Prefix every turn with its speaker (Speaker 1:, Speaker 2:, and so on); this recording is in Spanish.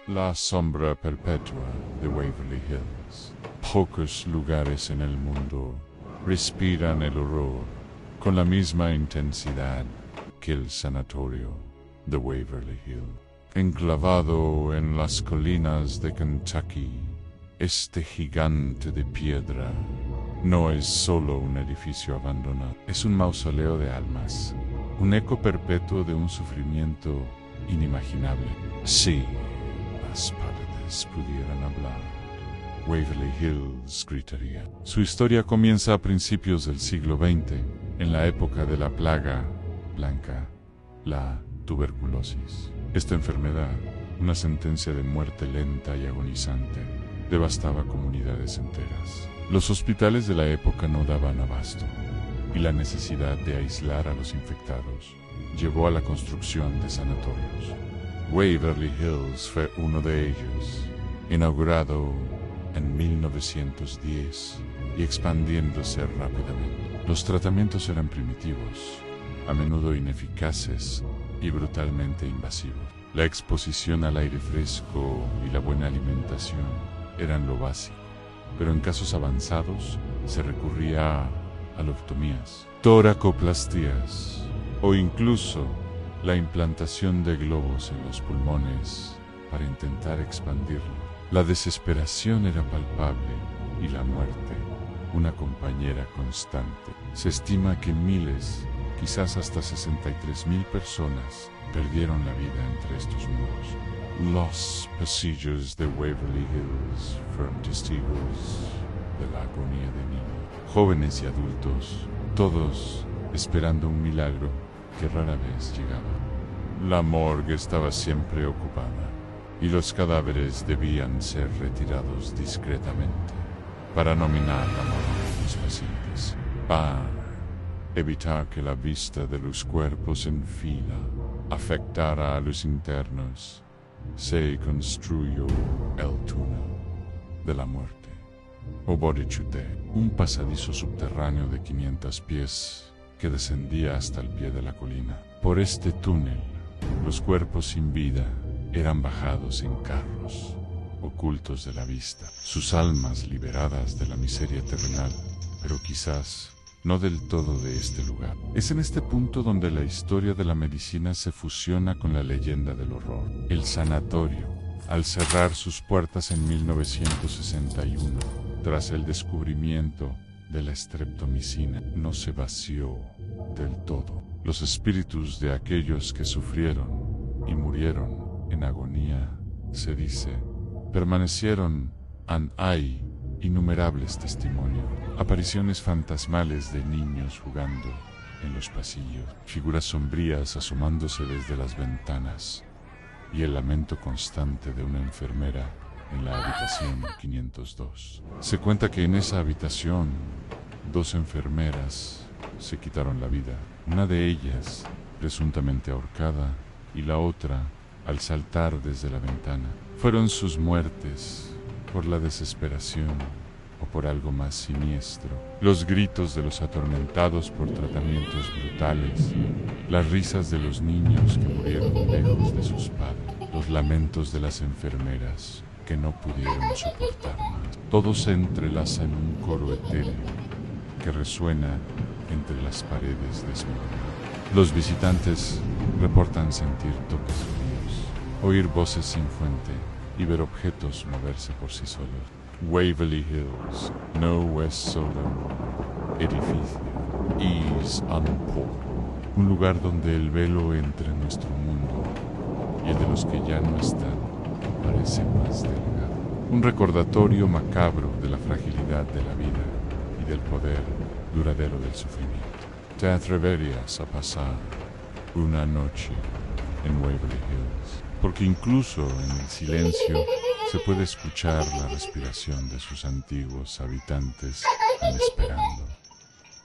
Speaker 1: La sombra perpetua de Waverly Hills. Pocos lugares en el mundo respiran el horror con la misma intensidad que el sanatorio de Waverly Hills. Enclavado en las colinas de Kentucky, este gigante de piedra no es solo un edificio abandonado, es un mausoleo de almas, un eco perpetuo de un sufrimiento inimaginable. Si las paredes pudieran hablar, Waverly Hills gritaría. Su historia comienza a principios del siglo XX, en la época de la plaga blanca, la tuberculosis. Esta enfermedad, una sentencia de muerte lenta y agonizante, devastaba comunidades enteras. Los hospitales de la época no daban abasto, y la necesidad de aislar a los infectados llevó a la construcción de sanatorios. Waverly Hills fue uno de ellos, inaugurado en 1910 y expandiéndose rápidamente. Los tratamientos eran primitivos, a menudo ineficaces y brutalmente invasivos. La exposición al aire fresco y la buena alimentación eran lo básico, pero en casos avanzados se recurría a lobotomías, toracoplastías o incluso la implantación de globos en los pulmones para intentar expandirlo. La desesperación era palpable y la muerte una compañera constante. Se estima que miles, quizás hasta 63,000 personas perdieron la vida entre estos muros. Los pasillos de Waverly Hills fueron testigos de la agonía de niños, jóvenes y adultos, todos esperando un milagro que rara vez llegaba. La morgue estaba siempre ocupada y los cadáveres debían ser retirados discretamente para no minar la moral de los pacientes, para evitar que la vista de los cuerpos en fila afectara a los internos. Se construyó el túnel de la muerte, o Body Chute, un pasadizo subterráneo de 500 pies que descendía hasta el pie de la colina. Por este túnel, los cuerpos sin vida eran bajados en carros, ocultos de la vista, sus almas liberadas de la miseria terrenal, pero quizás no del todo de este lugar. Es en este punto donde la historia de la medicina se fusiona con la leyenda del horror. El sanatorio, al cerrar sus puertas en 1961, tras el descubrimiento de la streptomicina, no se vació del todo. Los espíritus de aquellos que sufrieron y murieron en agonía, se dice, permanecieron. Hay innumerables testimonios, apariciones fantasmales de niños jugando en los pasillos, figuras sombrías asomándose desde las ventanas y el lamento constante de una enfermera en la habitación 502. Se cuenta que en esa habitación 2 enfermeras se quitaron la vida, una de ellas presuntamente ahorcada y la otra al saltar desde la ventana. Fueron sus muertes por la desesperación o por algo más siniestro, los gritos de los atormentados por tratamientos brutales, las risas de los niños que murieron lejos de sus padres, los lamentos de las enfermeras que no pudieron soportar más. Todo se entrelaza en un coro etéreo que resuena entre las paredes desmoronadas. Los visitantes reportan sentir toques fríos, oír voces sin fuente y ver objetos moverse por sí solos. Waverly Hills no es solo un edificio, es un portal, un lugar donde el velo entre nuestro mundo y el de los que ya no están parece más delgado. Un recordatorio macabro de la fragilidad de la vida y del poder duradero del sufrimiento. ¿Te atreverías a pasar una noche en Waverly Hills? Porque incluso en el silencio se puede escuchar la respiración de sus antiguos habitantes esperando.